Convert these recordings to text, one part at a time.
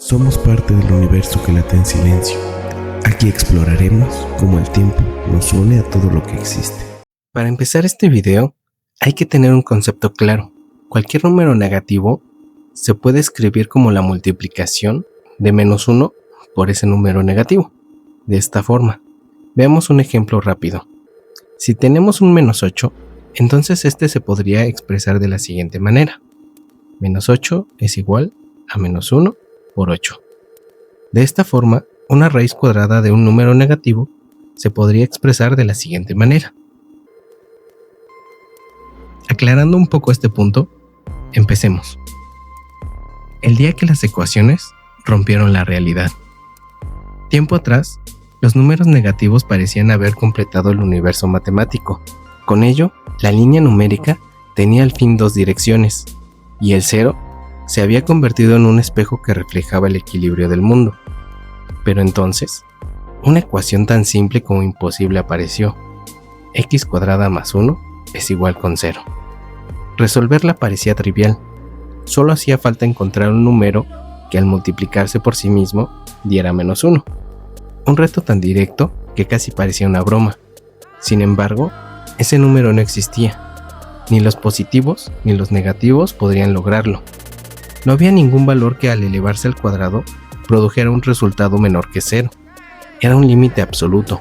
Somos parte del universo que late en silencio. Aquí exploraremos cómo el tiempo nos une a todo lo que existe. Para empezar este video, hay que tener un concepto claro. Cualquier número negativo se puede escribir como la multiplicación de -1 por ese número negativo. De esta forma, veamos un ejemplo rápido. Si tenemos un -8, entonces este se podría expresar de la siguiente manera. -8 es igual a -1 por 8. De esta forma, una raíz cuadrada de un número negativo se podría expresar de la siguiente manera. Aclarando un poco este punto, empecemos. El día que las ecuaciones rompieron la realidad. Tiempo atrás, los números negativos parecían haber completado el universo matemático. Con ello, la línea numérica tenía al fin dos direcciones, y el 0 se había convertido en un espejo que reflejaba el equilibrio del mundo. Pero entonces, una ecuación tan simple como imposible apareció. X cuadrada más 1 es igual con 0. Resolverla parecía trivial. Solo hacía falta encontrar un número que al multiplicarse por sí mismo diera -1. Un reto tan directo que casi parecía una broma. Sin embargo, ese número no existía. Ni los positivos ni los negativos podrían lograrlo. No había ningún valor que al elevarse al cuadrado produjera un resultado menor que 0. Era un límite absoluto,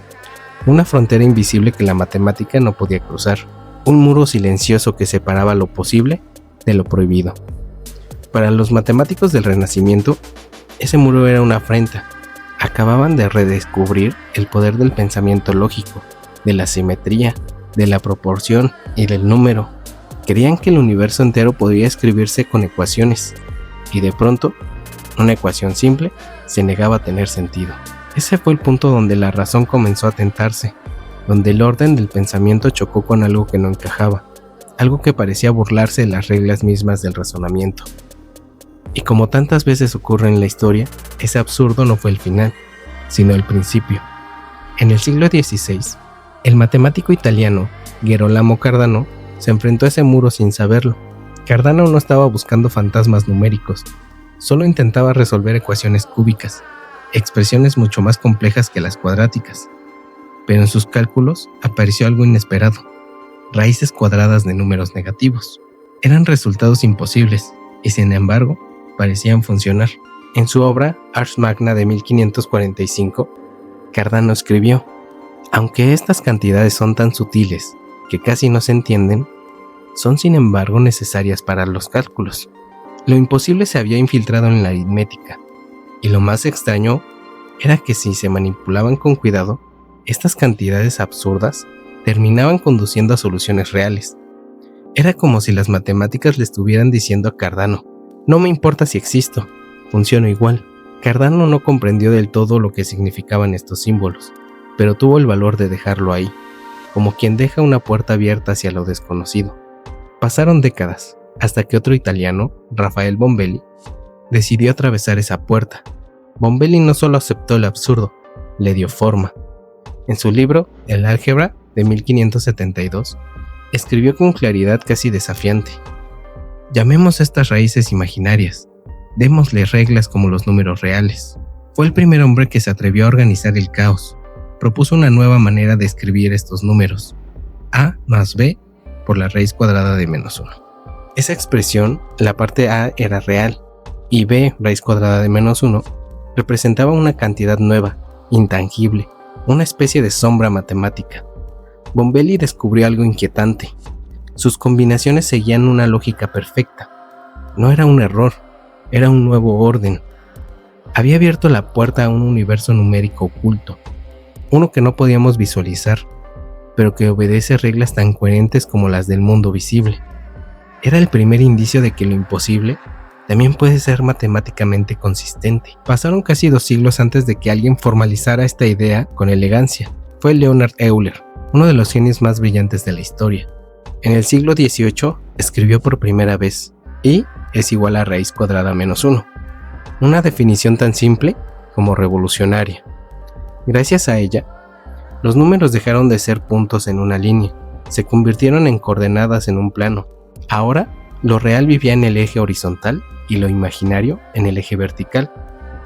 una frontera invisible que la matemática no podía cruzar, un muro silencioso que separaba lo posible de lo prohibido. Para los matemáticos del Renacimiento, ese muro era una afrenta. Acababan de redescubrir el poder del pensamiento lógico, de la simetría, de la proporción y del número. Creían que el universo entero podía escribirse con ecuaciones, y de pronto, una ecuación simple se negaba a tener sentido. Ese fue el punto donde la razón comenzó a tentarse, donde el orden del pensamiento chocó con algo que no encajaba, algo que parecía burlarse de las reglas mismas del razonamiento. Y como tantas veces ocurre en la historia, ese absurdo no fue el final, sino el principio. En el siglo XVI, el matemático italiano Gerolamo Cardano se enfrentó a ese muro sin saberlo. Cardano no estaba buscando fantasmas numéricos, solo intentaba resolver ecuaciones cúbicas, expresiones mucho más complejas que las cuadráticas. Pero en sus cálculos apareció algo inesperado: raíces cuadradas de números negativos. Eran resultados imposibles, y sin embargo, parecían funcionar. En su obra Ars Magna de 1545, Cardano escribió: aunque estas cantidades son tan sutiles que casi no se entienden, son sin embargo necesarias para los cálculos. Lo imposible se había infiltrado en la aritmética, y lo más extraño era que si se manipulaban con cuidado, estas cantidades absurdas terminaban conduciendo a soluciones reales. Era como si las matemáticas le estuvieran diciendo a Cardano: no me importa si existo, funciono igual. Cardano no comprendió del todo lo que significaban estos símbolos, pero tuvo el valor de dejarlo ahí, como quien deja una puerta abierta hacia lo desconocido. Pasaron décadas, hasta que otro italiano, Rafael Bombelli, decidió atravesar esa puerta. Bombelli no solo aceptó el absurdo, le dio forma. En su libro, El álgebra, de 1572, escribió con claridad casi desafiante: llamemos a estas raíces imaginarias, démosle reglas como los números reales. Fue el primer hombre que se atrevió a organizar el caos. Propuso una nueva manera de escribir estos números: a más b por la raíz cuadrada de -1. Esa expresión, la parte a era real, y b raíz cuadrada de -1 representaba una cantidad nueva, intangible, una especie de sombra matemática. Bombelli descubrió algo inquietante. Sus combinaciones seguían una lógica perfecta. No era un error, era un nuevo orden. Había abierto la puerta a un universo numérico oculto, uno que no podíamos visualizar, pero que obedece reglas tan coherentes como las del mundo visible. Era el primer indicio de que lo imposible también puede ser matemáticamente consistente. Pasaron casi 2 siglos antes de que alguien formalizara esta idea con elegancia. Fue Leonhard Euler, uno de los genios más brillantes de la historia. En el siglo XVIII escribió por primera vez: y es igual a raíz cuadrada menos 1. Una definición tan simple como revolucionaria. Gracias a ella, los números dejaron de ser puntos en una línea, se convirtieron en coordenadas en un plano. Ahora, lo real vivía en el eje horizontal y lo imaginario en el eje vertical.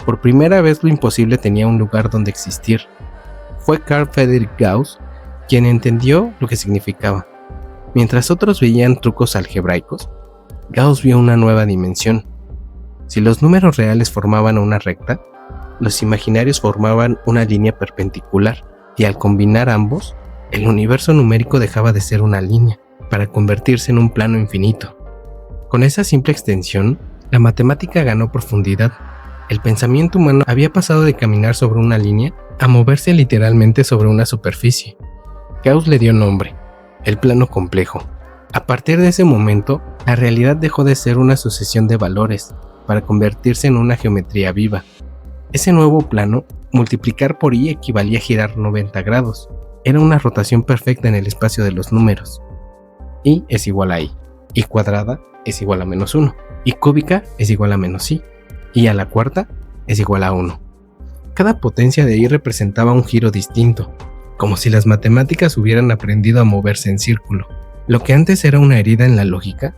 Por primera vez lo imposible tenía un lugar donde existir. Fue Carl Friedrich Gauss quien entendió lo que significaba. Mientras otros veían trucos algebraicos, Gauss vio una nueva dimensión. Si los números reales formaban una recta, los imaginarios formaban una línea perpendicular, y al combinar ambos, el universo numérico dejaba de ser una línea para convertirse en un plano infinito. Con esa simple extensión, la matemática ganó profundidad. El pensamiento humano había pasado de caminar sobre una línea a moverse literalmente sobre una superficie. Gauss le dio nombre, el plano complejo. A partir de ese momento, la realidad dejó de ser una sucesión de valores para convertirse en una geometría viva. Ese nuevo plano, multiplicar por y equivalía a girar 90 grados. Era una rotación perfecta en el espacio de los números. Y es igual a y. Y cuadrada es igual a -1. Y cúbica es igual a -i. Y a la cuarta es igual a 1. Cada potencia de y representaba un giro distinto, como si las matemáticas hubieran aprendido a moverse en círculo. Lo que antes era una herida en la lógica,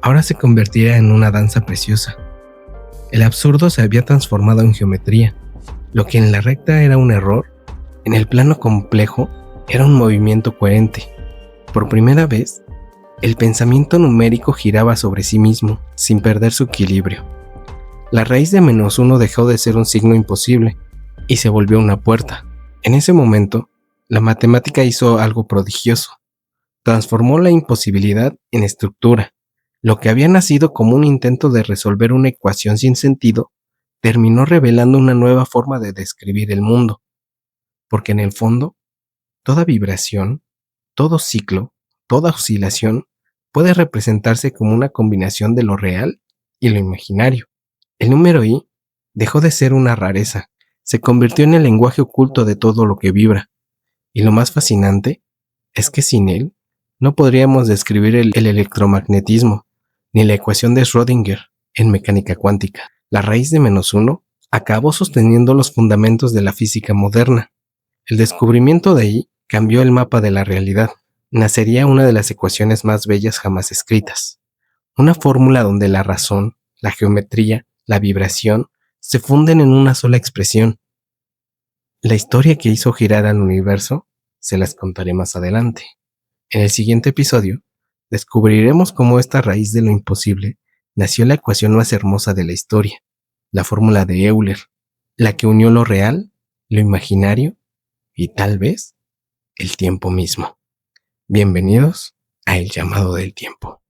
ahora se convertía en una danza preciosa. El absurdo se había transformado en geometría. Lo que en la recta era un error, en el plano complejo era un movimiento coherente. Por primera vez, el pensamiento numérico giraba sobre sí mismo, sin perder su equilibrio. La raíz de -1 dejó de ser un signo imposible y se volvió una puerta. En ese momento, la matemática hizo algo prodigioso. Transformó la imposibilidad en estructura. Lo que había nacido como un intento de resolver una ecuación sin sentido, terminó revelando una nueva forma de describir el mundo. Porque en el fondo, toda vibración, todo ciclo, toda oscilación puede representarse como una combinación de lo real y lo imaginario. El número i dejó de ser una rareza, se convirtió en el lenguaje oculto de todo lo que vibra. Y lo más fascinante es que sin él no podríamos describir el electromagnetismo, ni la ecuación de Schrödinger en mecánica cuántica. La raíz de -1 acabó sosteniendo los fundamentos de la física moderna. El descubrimiento de i cambió el mapa de la realidad. Nacería una de las ecuaciones más bellas jamás escritas. Una fórmula donde la razón, la geometría, la vibración se funden en una sola expresión. La historia que hizo girar al universo se las contaré más adelante. En el siguiente episodio, descubriremos cómo esta raíz de lo imposible nació la ecuación más hermosa de la historia, la fórmula de Euler, la que unió lo real, lo imaginario y tal vez el tiempo mismo. Bienvenidos a El llamado del tiempo.